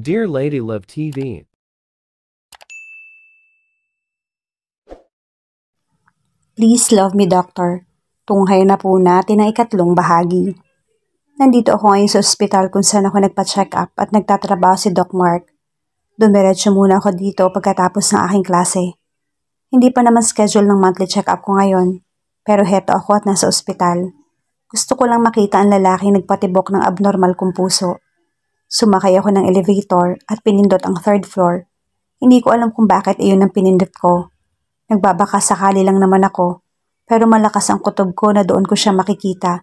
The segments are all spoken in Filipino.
Dear Lady Love TV. Please love me, Doctor. Tunghay na po natin ang ikatlong bahagi. Nandito ako ngayon sa ospital kung saan ako nagpa-check up at nagtatrabaho si Doc Mark. Dumiretso muna ako dito pagkatapos ng aking klase. Hindi pa naman schedule ng monthly check-up ko ngayon, pero heto ako at nasa ospital. Gusto ko lang makita ang lalaki nagpatibok ng abnormal kong puso. Sumakay ako ng elevator at pinindot ang third floor. Hindi ko alam kung bakit iyon ang pinindot ko. Nagbabaka sakali lang naman ako, pero malakas ang kutob ko na doon ko siya makikita.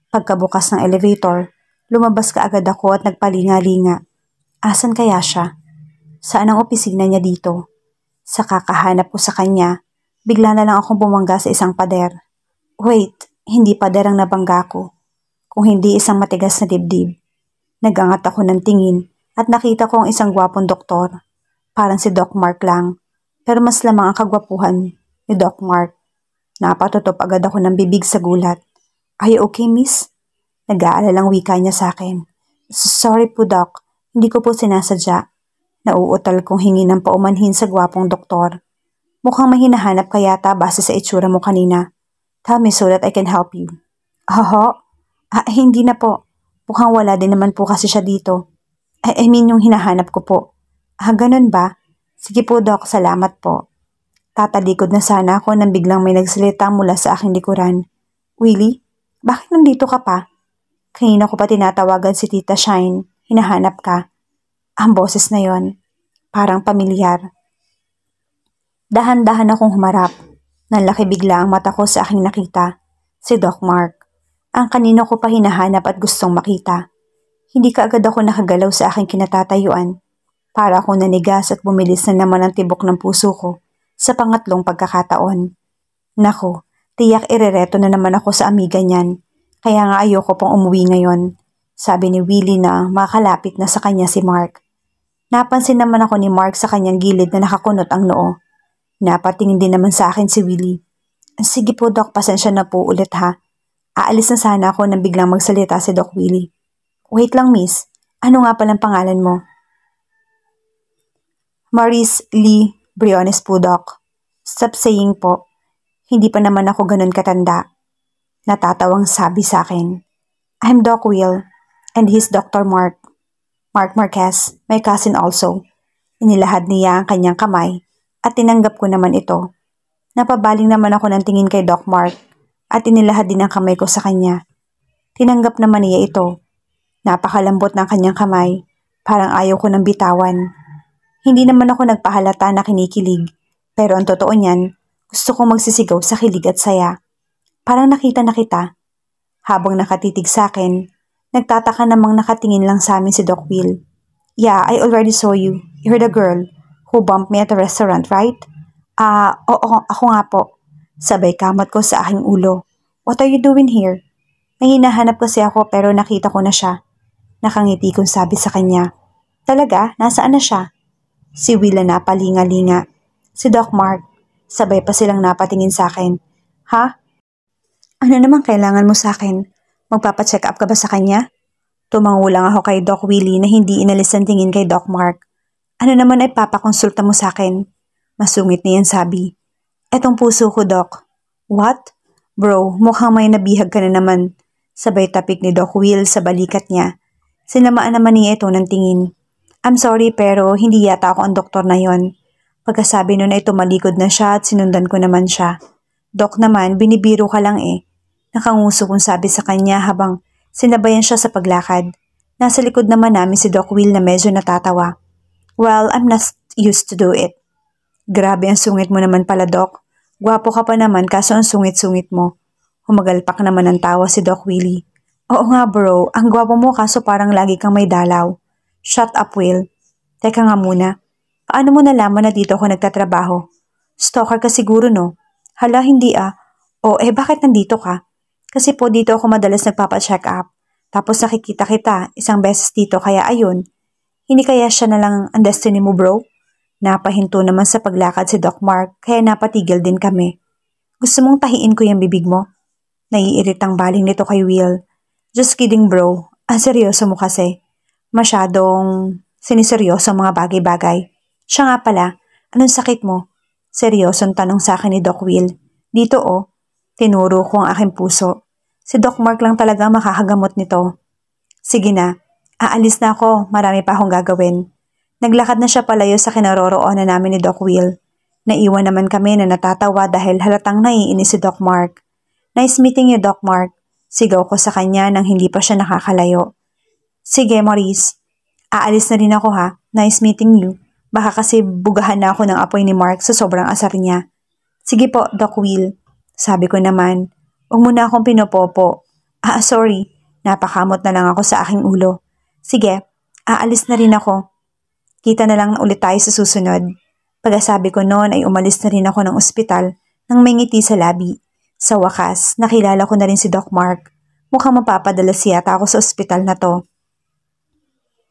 Pagkabukas ng elevator, lumabas kaagad ako at nagpalinga-linga. Asan kaya siya? Saan ang opisina niya dito? Sa kakahanap ko sa kanya, bigla na lang akong bumangga sa isang pader. Wait, hindi pader ang nabangga ko. Kung hindi isang matigas na dibdib. Nagangat ako ng tingin at nakita ko ang isang gwapong doktor. Parang si Doc Mark lang, pero mas lamang ang kagwapuhan ni Doc Mark. Napatutop agad ako ng bibig sa gulat. Are you okay, miss? Nag-aalalang wika niya sa akin. Sorry po, Doc. Hindi ko po sinasadya. Nauutal kong hingi ng paumanhin sa gwapong doktor. Mukhang mahinahanap ka yata base sa itsura mo kanina. Tell me so that I can help you. Hoho? Hindi na po. Mukhang wala din naman po kasi siya dito. I mean yung hinahanap ko po. Ganun ba? Sige po, Doc. Salamat po. Tatalikod na sana ako nang biglang may nagsalita mula sa aking likuran. Willie? Bakit nandito ka pa? Kanina ko pa tinatawagan si Tita Shine. Hinahanap ka. Ang boses na yon, parang pamilyar. Dahan-dahan akong humarap. Nanlaki bigla ang mata ko sa aking nakita. Si Doc Mark. Ang kanino ko pa hinahanap at gustong makita. Hindi kaagad ako nakagalaw sa aking kinatatayuan. Para akong nanigas at bumilis na naman ang tibok ng puso ko sa pangatlong pagkakataon. Nako, tiyak irereto na naman ako sa amiga niyan. Kaya nga ayoko pang umuwi ngayon. Sabi ni Willie na makalapit na sa kanya si Mark. Napansin naman ako ni Mark sa kanyang gilid na nakakunot ang noo. Napatingin din naman sa akin si Willie. Sige po, Doc, pasensya na po ulit ha. Aalis na sana ako nang biglang magsalita si Doc Willie. Wait lang, miss. Ano nga palang pangalan mo? Maurice Lee Briones po, Doc. Stop saying po. Hindi pa naman ako ganun katanda. Natatawang sabi sa akin. I'm Doc Will. And he's Dr. Mark. Mark Marquez, my cousin also. Inilahad niya ang kanyang kamay at tinanggap ko naman ito. Napabaling naman ako ng tingin kay Doc Mark at inilahad din ang kamay ko sa kanya. Tinanggap naman niya ito. Napakalambot ng kanyang kamay, parang ayaw ko nang bitawan. Hindi naman ako nagpahalata na kinikilig, pero ang totoo niyan, gusto kong magsisigaw sa kilig at saya. Parang nakita na kita. Habang nakatitig sa akin, nagtataka namang nakatingin lang sa amin si Doc Will. Yeah, I already saw you. You're the girl who bumped me at the restaurant, right? Oo, ako nga po. Sabay kamot ko sa aking ulo. What are you doing here? May hinahanap kasi ako pero nakita ko na siya. Nakangiti kong sabi sa kanya. Talaga? Nasaan na siya? Si Will na napalinga-linga. Si Doc Mark. Sabay pa silang napatingin sa akin. Ha? Ano naman kailangan mo sa akin? Magpapacheck up ka ba sa kanya? Tumango lang ako kay Doc Willie na hindi inalis ang tingin kay Doc Mark. Ano naman ay papakonsulta mo sa akin? Masungit niyan sabi. Etong puso ko, Doc. What? Bro, mukhang may nabihag ka na naman. Sabay tapik ni Doc Will sa balikat niya. Sinamaan naman niya ito ng tingin. I'm sorry pero hindi yata ako ang doktor na yon. Pagkasabi nun ay tumalikod na siya at sinundan ko naman siya. Doc naman, binibiro ka lang eh. Nakanguso kong sabi sa kanya habang sinabayan siya sa paglakad. Nasa likod naman namin si Doc Will na medyo natatawa. Well, I'm not used to do it. Grabe ang sungit mo naman pala, Doc. Gwapo ka pa naman kaso ang sungit-sungit mo. Humagalpak naman ng tawa si Doc Willie. Oo nga bro, ang gwapo mo kaso parang lagi kang may dalaw. Shut up, Will. Teka nga muna. Paano mo nalaman na dito ako nagtatrabaho? Stalker ka siguro, no? Hala, hindi ah. O, bakit nandito ka? Kasi po dito ako madalas nagpapacheck up. Tapos nakikita kita isang beses dito kaya ayun. Hindi kaya siya na lang ang destiny mo, bro? Napahinto naman sa paglakad si Doc Mark kaya napatigil din kami. Gusto mong tahiin ko yung bibig mo? Naiiritang baling nito kay Will. Just kidding, bro. Ang seryoso mo kasi. Masyadong siniseryoso ang mga bagay-bagay. Siya nga pala, anong sakit mo? Seryosong tanong sa akin ni Doc Will. Dito oh, tinuro ko ang aking puso. Si Doc Mark lang talaga makakagamot nito. Sige na, aalis na ako, marami pa akong gagawin. Naglakad na siya palayo sa kinaroroonan namin ni Doc Will. Naiwan naman kami na natatawa dahil halatang naiinis si Doc Mark. Nice meeting you, Doc Mark. Sigaw ko sa kanya nang hindi pa siya nakakalayo. Sige, Maurice. Aalis na rin ako ha. Nice meeting you. Baka kasi bugahan na ako ng apoy ni Mark sa sobrang asar niya. Sige po, Doc Will. Sabi ko naman, huwag mo na akong pinopopo. Sorry. Napakamot na lang ako sa aking ulo. Sige, aalis na rin ako. Kita na lang ulit tayo sa susunod. Pagkasabi ko noon ay umalis na rin ako ng ospital nang may ngiti sa labi. Sa wakas, nakilala ko na rin si Doc Mark. Mukhang mapapadala siyata ako sa ospital na to.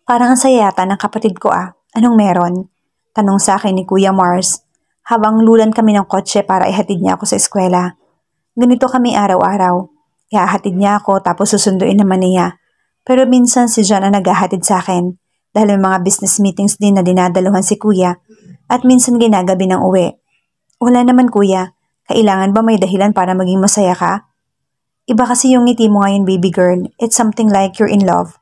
Parang ang saya yata ng kapatid ko ah. Anong meron? Tanong sa akin ni Kuya Mars habang lulan kami ng kotse para ihatid niya ako sa eskwela. Ganito kami araw-araw. Ihahatid niya ako tapos susunduin naman niya. Pero minsan si John ang naghahatid sa akin dahil may mga business meetings din na dinadaluhan si Kuya at minsan ginagabi ng uwi. Wala naman Kuya. Kailangan ba may dahilan para maging masaya ka? Iba kasi yung ngiti mo ngayon baby girl. It's something like you're in love.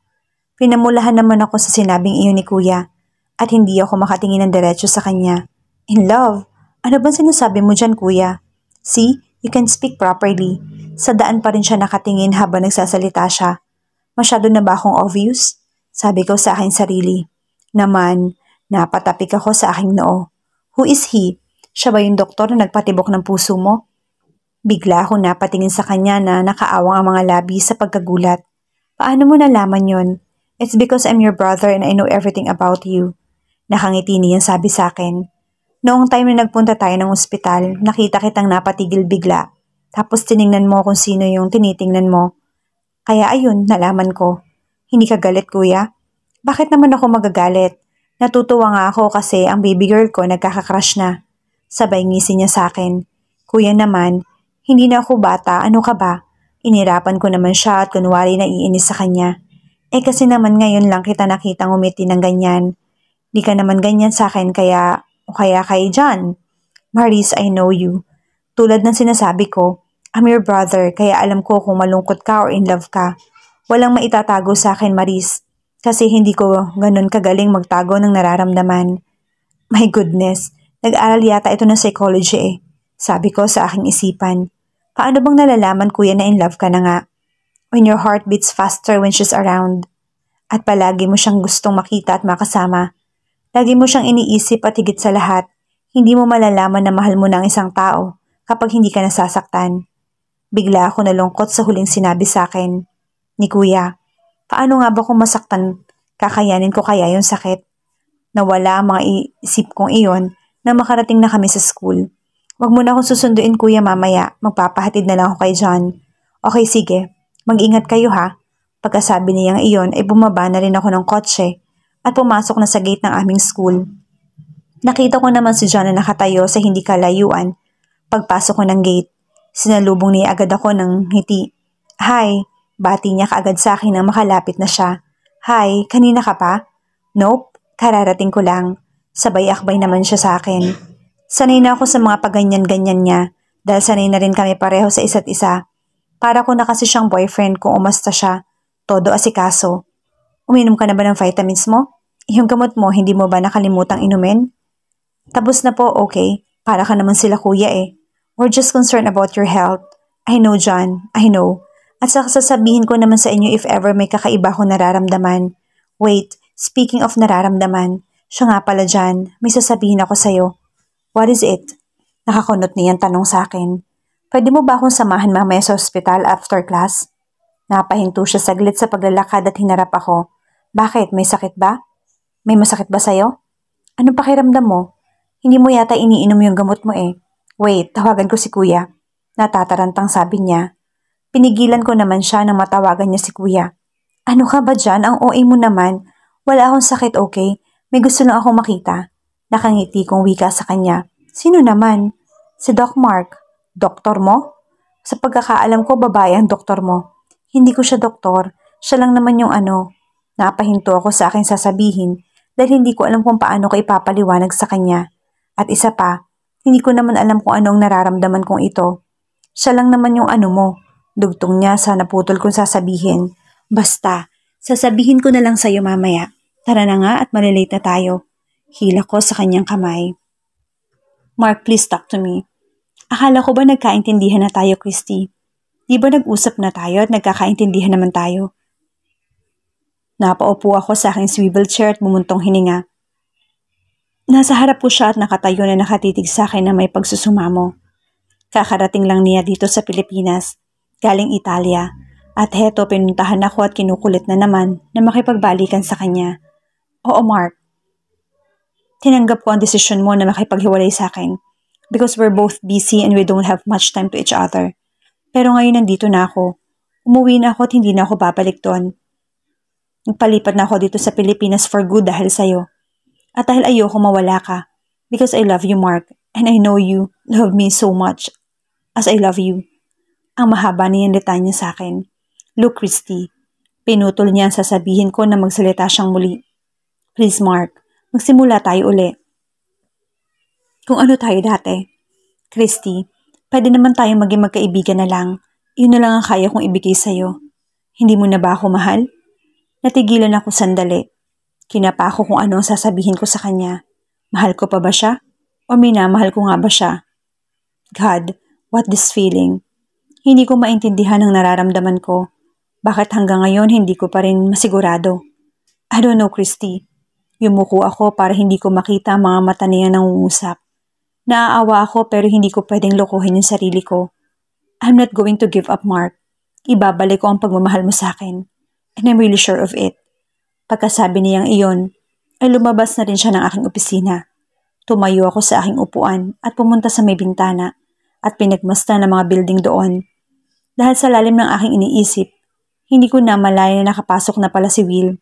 Pinamulahan naman ako sa sinabing iyon ni Kuya at hindi ako makatingin ng diretso sa kanya. In love? Ano bang sinasabi mo dyan Kuya? See, you can speak properly. Sa daan pa rin siya nakatingin habang nagsasalita siya. Masyado na ba akong obvious? Sabi ko sa aking sarili. Naman, napatapik ako sa aking noo. Who is he? Siya ba yung doktor na nagpatibok ng puso mo? Bigla ako napatingin sa kanya na nakaawang ang mga labi sa pagkagulat. Paano mo nalaman yon? It's because I'm your brother and I know everything about you. Nakangiti niyang sabi sa akin. Noong time na nagpunta tayo ng ospital, nakita kitang napatigil bigla. Tapos tiningnan mo kung sino yung tinitingnan mo. Kaya ayun, nalaman ko. Hindi ka galit Kuya? Bakit naman ako magagalit? Natutuwa nga ako kasi ang baby girl ko nagkaka-crush na. Sabay ngisi niya sa akin. Kuya naman, hindi na ako bata, ano ka ba? Inirapan ko naman siya at kunwari naiinis sa kanya. Kasi naman ngayon lang kita nakita ngumiti ng ganyan. Di ka naman ganyan sa akin kaya kay John. Maurice, I know you. Tulad ng sinasabi ko, I'm your brother kaya alam ko kung malungkot ka or in love ka. Walang maitatago sa akin Maurice kasi hindi ko ganun kagaling magtago ng nararamdaman. My goodness. Nag-aral yata ito ng psychology eh. Sabi ko sa aking isipan. Paano bang nalalaman Kuya na in love ka na nga? When your heart beats faster when she's around. At palagi mo siyang gustong makita at makasama. Lagi mo siyang iniisip at higit sa lahat, hindi mo malalaman na mahal mo ng isang tao kapag hindi ka nasasaktan. Bigla ako nalungkot sa huling sinabi sa akin. Ni Kuya, paano nga ba kung masaktan, kakayanin ko kaya yung sakit? Nawala ang mga isip kong iyon na makarating na kami sa school. Wag mo na akong susunduin Kuya mamaya, magpapahatid na lang ako kay John. Okay sige, mag-ingat kayo ha. Pagkasabi niyang iyon ay bumaba na rin ako ng kotse at pumasok na sa gate ng aming school. Nakita ko naman si John na nakatayo sa hindi kalayuan. Pagpasok ko ng gate, sinalubong niya agad ako ng ngiti. Hi, bati niya kaagad sa akin nang makalapit na siya. Hi, kanina ka pa? Nope, kararating ko lang. Sabay akbay naman siya sa akin. Sanay na ako sa mga paganyan-ganyan niya dahil sanay na rin kami pareho sa isa't isa. Para ko na kasi siyang boyfriend kung umasta siya. Todo asikaso. Uminom ka na ba ng vitamins mo? Yung gamot mo, hindi mo ba nakalimutang inumin? Tapos na po, okay. Para ka naman sila Kuya eh. We're just concerned about your health. I know John, I know. At saka sasabihin ko naman sa inyo if ever may kakaiba akong nararamdaman. Wait, speaking of nararamdaman, siya nga pala John, may sasabihin ako sa'yo. What is it? Nakakunot niyang tanong sa akin. Pwede mo ba akong samahan mamaya sa ospital after class? Napahinto siya saglit sa paglalakad at hinarap ako. Bakit? May sakit ba? May masakit ba sa'yo? Anong pakiramdam mo? Hindi mo yata iniinom yung gamot mo eh. Wait, tawagan ko si Kuya. Natatarantang sabi niya. Pinigilan ko naman siya nang matawagan niya si Kuya. Ano ka ba dyan? Ang OA mo naman. Wala akong sakit, okay? May gusto lang akong makita. Nakangiti kong wika sa kanya. Sino naman? Si Doc Mark. Doktor mo? Sa pagkakaalam ko, babae ang doktor mo. Hindi ko siya doktor. Siya lang naman yung ano. Napahinto ako sa aking sasabihin dahil hindi ko alam kung paano ko ipapaliwanag sa kanya. At isa pa, hindi ko naman alam kung anong nararamdaman kong ito. Siya lang naman yung ano mo. Dugtong niya sa naputol kong sasabihin. Basta, sasabihin ko na lang sa'yo mamaya. Tara na nga at malilate na tayo. Hila ko sa kanyang kamay. Mark, please talk to me. Akala ko ba nagkaintindihan na tayo, Christy? Di ba nag-usap na tayo at nagkakaintindihan naman tayo? Napaupo ako sa aking swivel chair at bumuntong hininga. Nasa harap ko siya at nakatayo na nakatitig sa akin na may pagsusumamo. Kakarating lang niya dito sa Pilipinas, galing Italia, at heto pinuntahan ako at kinukulit na naman na makipagbalikan sa kanya. Oo, Mark. Tinanggap ko ang desisyon mo na makipaghiwalay sa akin because we're both busy and we don't have much time to each other. Pero ngayon nandito na ako. Umuwi na ako at hindi na ako babalik doon. Nagpalipat na ako dito sa Pilipinas for good dahil sa'yo. At dahil ayoko mawala ka. Because I love you, Mark. And I know you love me so much as I love you. Ang mahaba niyang litanya sa akin. Look, Christy. Pinutol niya ang sasabihin ko na magsalita siyang muli. Please, Mark. Magsimula tayo uli. Kung ano tayo dati. Christy, pwede naman tayong maging magkaibigan na lang. Yun na lang ang kaya kong ibigay sa'yo. Hindi mo na ba ako mahal? Natigilan ako sandali. Kinapa ako kung ano ang sasabihin ko sa kanya. Mahal ko pa ba siya? O minamahal ko nga ba siya? God, what this feeling? Hindi ko maintindihan ang nararamdaman ko. Bakit hanggang ngayon hindi ko pa rin masigurado? I don't know, Christy. Yumuko ako para hindi ko makita ang mga mata niya nangungusap. Naaawa ako pero hindi ko pwedeng lokohin yung sarili ko. I'm not going to give up, Mark. Ibabalik ko ang pagmamahal mo sa akin. And I'm really sure of it. Pagkasabi niyang iyon, ay lumabas na rin siya ng aking opisina. Tumayo ako sa aking upuan at pumunta sa may bintana at pinagmasdan ng mga building doon. Dahil sa lalim ng aking iniisip, hindi ko namalaya na nakapasok na pala si Will.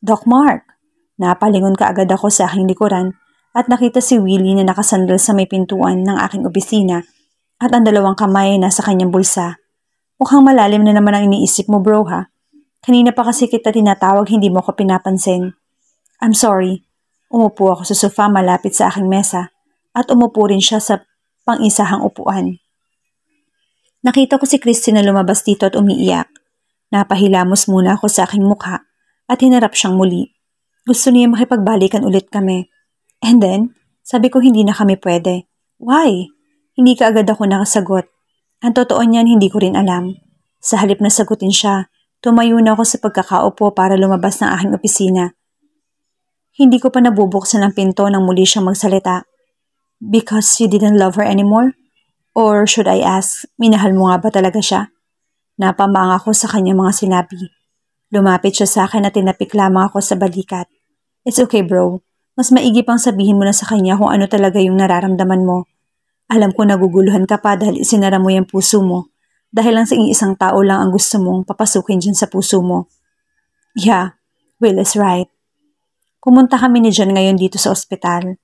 Doc Mark! Napalingon ka agad ako sa aking likuran at nakita si Willie na nakasandal sa may pintuan ng aking opisina at ang dalawang kamay nasa kanyang bulsa. Mukhang malalim na naman ang iniisip mo, bro, ha? Kanina pa kasi kita tinatawag, hindi mo ko pinapansin. I'm sorry. Umupo ako sa sofa malapit sa aking mesa at umupo rin siya sa pang-isahang upuan. Nakita ko si Christy na lumabas dito at umiiyak. Napahilamos muna ako sa aking mukha at hinarap siyang muli. Gusto niya makipagbalikan ulit kami. And then, sabi ko hindi na kami pwede. Why? Hindi ka agad ako nakasagot. Ang totoo niyan hindi ko rin alam. Sa halip na sagutin siya, tumayo na ako sa pagkakaupo para lumabas ng aking opisina. Hindi ko pa nabubuksan ang pinto nang muli siyang magsalita. Because you didn't love her anymore? Or should I ask, minahal mo nga ba talaga siya? Napamanga ako sa kanyang mga sinabi. Lumapit siya sa akin at tinapik lamang ako sa balikat. It's okay, bro. Mas maigi pang sabihin mo na sa kanya kung ano talaga yung nararamdaman mo. Alam ko naguguluhan ka pa dahil isinara mo yung puso mo. Dahil lang sa isang tao lang ang gusto mong papasukin dyan sa puso mo. Yeah, Will is right. Pumunta kami ni John ngayon dito sa ospital.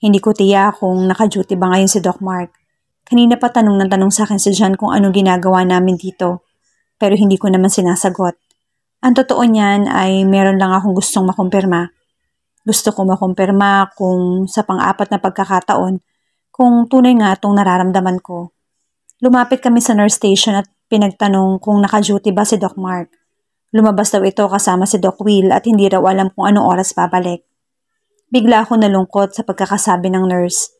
Hindi ko tiyak kung naka-duty ba ngayon si Doc Mark. Kanina pa tanong ng tanong sa akin si John kung anong ginagawa namin dito. Pero hindi ko naman sinasagot. Ang totoo niyan ay meron lang akong gustong makumpirma. Gusto ko makumpirma kung sa pang-apat na pagkakataon kung tunay nga itong nararamdaman ko. Lumapit kami sa nurse station at pinagtanong kung naka-duty ba si Doc Mark. Lumabas daw ito kasama si Doc Will at hindi raw alam kung anong oras babalik. Bigla ako nalungkot sa pagkakasabi ng nurse.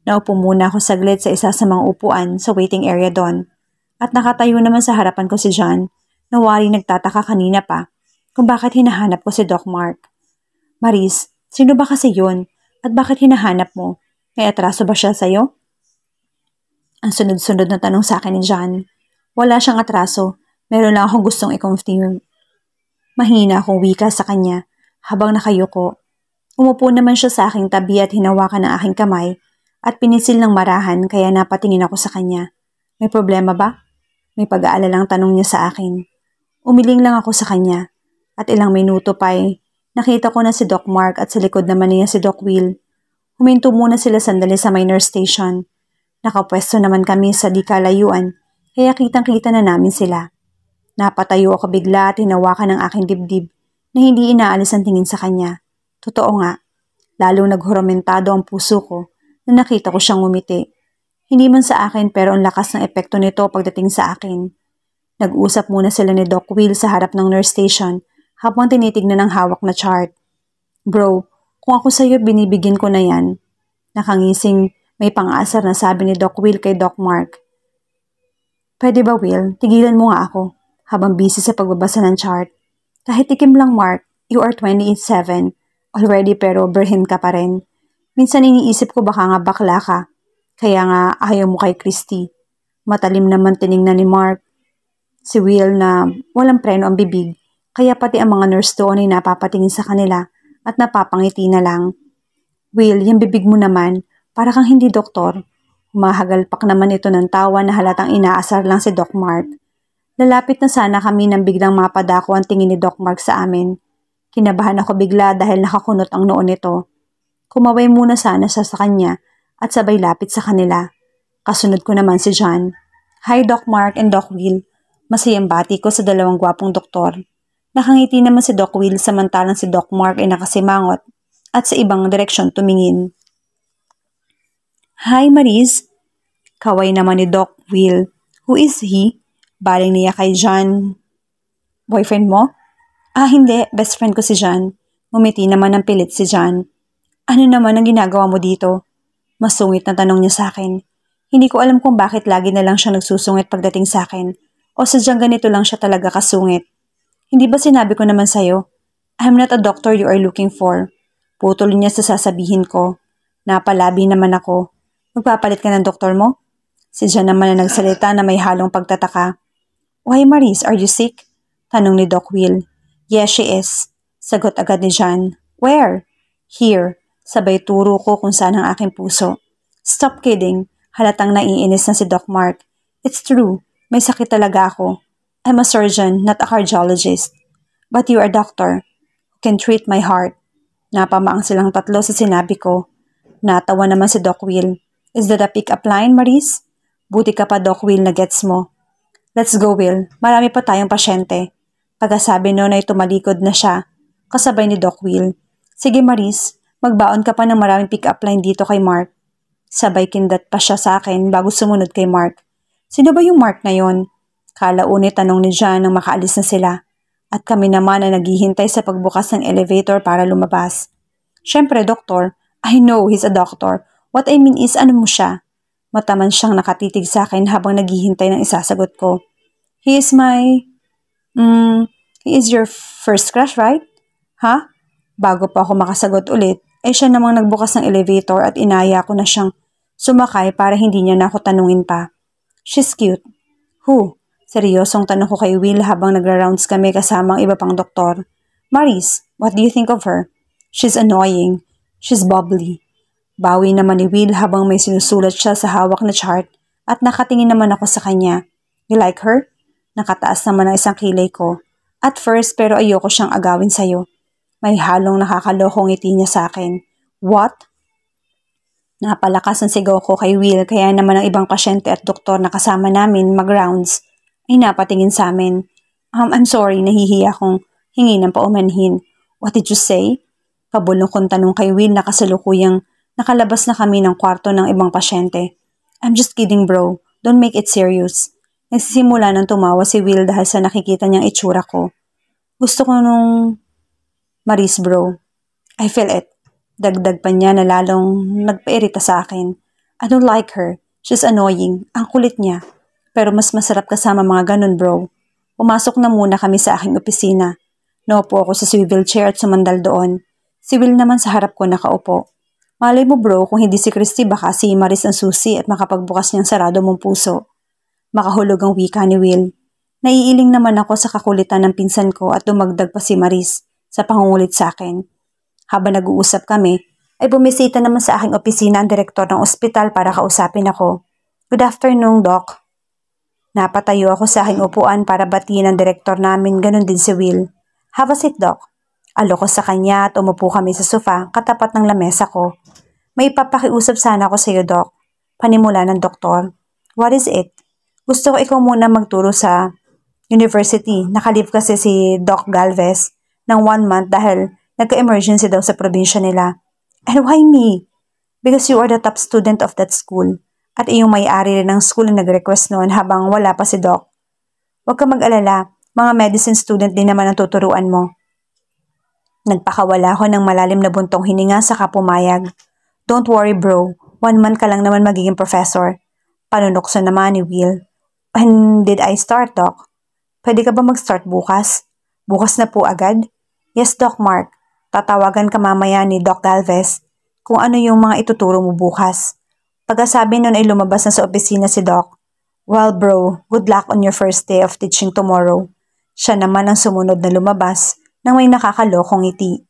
Naupo muna ako saglit sa isa sa mga upuan sa waiting area doon. At nakatayo naman sa harapan ko si John na wari nagtataka kanina pa kung bakit hinahanap ko si Doc Mark. Maris, sino ba kasi yun? At bakit hinahanap mo? May atraso ba siya sa'yo? Ang sunod-sunod na tanong sa akin ni John. Wala siyang atraso. Meron lang akong gustong i-confirm. Mahina akong wika sa kanya habang nakayuko. Umupo naman siya sa aking tabi at hinawakan ng aking kamay at pinisil ng marahan kaya napatingin ako sa kanya. May problema ba? May pag-aalalang tanong niya sa akin. Umiling lang ako sa kanya at ilang minuto pa nakita ko na si Doc Mark at sa likod naman niya si Doc Will. Huminto muna sila sandali sa my nurse station. Nakapwesto naman kami sa di kalayuan kaya kitang-kita na namin sila. Napatayo ako bigla at hinawakan ng aking dibdib na hindi inaalis ang tingin sa kanya. Totoo nga, lalong naghurumentado ang puso ko na nakita ko siyang ngumiti. Hindi man sa akin pero ang lakas ng epekto nito pagdating sa akin. Nag-usap muna sila ni Doc Will sa harap ng nurse station habang tinitignan ang hawak na chart. Bro, kung ako sa'yo binibigyan ko na yan. Nakangising may pang-asar na sabi ni Doc Will kay Doc Mark. Pwede ba Will, tigilan mo nga ako habang busy sa pagbabasa ng chart. Kahit tikim lang Mark, you are 27 already pero berhen ka pa rin. Minsan iniisip ko baka nga bakla ka. Kaya nga ayaw mo kay Christy. Matalim naman tiningnan ni Mark. Si Will na walang preno ang bibig, kaya pati ang mga nurse doon ay napapatingin sa kanila at napapangiti na lang. Will, yung bibig mo naman, para kang hindi doktor. Humahagalpak naman ito ng tawa na halatang inaasar lang si Doc Mark. Lalapit na sana kami nang biglang mapadako ang tingin ni Doc Mark sa amin. Kinabahan ako bigla dahil nakakunot ang noo nito. Kumaway muna sana siya sa kanya at sabay lapit sa kanila. Kasunod ko naman si John. Hi Doc Mark and Doc Will. Masayang bati ko sa dalawang gwapong doktor. Nakangiti naman si Doc Will samantalang si Doc Mark ay nakasimangot at sa ibang direksyon tumingin. Hi Maris. Kaway naman ni Doc Will. Who is he? Baling niya kay John. Boyfriend mo? Ah hindi, best friend ko si John. Ngumiti naman ng pilit si John. Ano naman ang ginagawa mo dito? Masungit na tanong niya sa akin. Hindi ko alam kung bakit lagi na lang siya nagsusungit pagdating sa akin. O sadyang ganito lang siya talaga kasungit. Hindi ba sinabi ko naman sa'yo? I'm not a doctor you are looking for. Putol niya sa sasabihin ko. Napalabi naman ako. Magpapalit ka ng doktor mo? Si John naman na nagsalita na may halong pagtataka. Why Maris, are you sick? Tanong ni Doc Will. Yes, she is. Sagot agad ni John. Where? Here. Sabay turo ko kung saan ang aking puso. Stop kidding. Halatang naiinis na si Doc Mark. It's true. May sakit talaga ako. I'm a surgeon, not a cardiologist. But you are a doctor who can treat my heart. Napamaang silang tatlo sa sinabi ko. Natawa naman si Doc Will. Is that a pick-up line, Maris? Buti ka pa, Doc Will, na gets mo. Let's go, Will. Marami pa tayong pasyente. Pagkasabi noon ay tumalikod na siya, kasabay ni Doc Will. Sige, Maris, magbaon ka pa ng maraming pick-up line dito kay Mark. Sabay kindat pa siya sa akin bago sumunod kay Mark. Sino ba yung Mark na yon? Kalaunit tanong ni John nang makaalis na sila. At kami naman na naghihintay sa pagbukas ng elevator para lumabas. Siyempre, doktor. I know he's a doctor. What I mean is, ano mo siya? Mataman siyang nakatitig sa akin habang naghihintay ng isasagot ko. He is my... he is your first crush, right? Ha? Bago pa ako makasagot ulit, ay siya namang nagbukas ng elevator at inaya ko na siyang sumakay para hindi niya na ako tanungin pa. She's cute. Who? Seryosong tanong ko kay Will habang nagra-rounds kami kasama ang iba pang doktor. Maris, what do you think of her? She's annoying. She's bubbly. Bawi naman ni Will habang may sinusulat siya sa hawak na chart at nakatingin naman ako sa kanya. You like her? Nakataas naman ang isang kilay ko. At first pero ayoko siyang agawin sa'yo. May halong nakakalokong ngiti niya sa akin. What? Napalakas ang sigaw ko kay Will kaya naman ang ibang pasyente at doktor na kasama namin mag-rounds ay napatingin sa amin. I'm sorry, nahihiya kong hingi ng paumanhin. What did you say? Pabulong kong tanong kay Will na kasalukuyang nakalabas na kami ng kwarto ng ibang pasyente. I'm just kidding bro, don't make it serious. Nagsisimula ng tumawa si Will dahil sa nakikita niyang itsura ko. Gusto ko nung... Maris bro. I feel it. Dagdag pa niya na lalong nagpairita sa akin. I don't like her. She's annoying. Ang kulit niya. Pero mas masarap kasama mga ganun bro. Pumasok na muna kami sa aking opisina. Naupo ako sa swivel chair at sumandal doon. Si Will naman sa harap ko nakaupo. Malay mo bro, kung hindi si Christy baka si Maris ang susi at makapagbukas niyang sarado mong puso. Makahulog ang wika ni Will. Naiiling naman ako sa kakulitan ng pinsan ko at dumagdag pa si Maris sa pangungulit sa akin. Habang nag-uusap kami, ay bumisita naman sa aking opisina ang direktor ng ospital para kausapin ako. Good afternoon, Doc. Napatayo ako sa aking upuan para batiin ang direktor namin, ganun din si Will. Have a seat, Doc. Aloko sa kanya at umupo kami sa sofa katapat ng lamesa ko. May papakiusap sana ako sa iyo, Doc. Panimula ng doktor. What is it? Gusto ko ikaw muna magturo sa university. Nakalive kasi si Doc Galvez ng 1 month dahil Nagka-emergency daw sa probinsya nila. And why me? Because you are the top student of that school. At iyong may-ari rin ng school na nag-request noon habang wala pa si Doc. Huwag ka mag-alala, mga medicine student din naman ang tuturuan mo. Nagpakawala ako ng malalim na buntong hininga sa pumayag. Don't worry bro, 1 month ka lang naman magiging professor. Panunokso naman ni Will. When did I start, Doc? Pwede ka ba mag-start bukas? Bukas na po agad? Yes, Doc Mark. Tatawagan ka mamaya ni Doc Galvez kung ano yung mga ituturo mo bukas. Pagkasabi nun ay lumabas na sa opisina si Doc. Well bro, good luck on your first day of teaching tomorrow. Siya naman ang sumunod na lumabas nang may nakakalokong ngiti.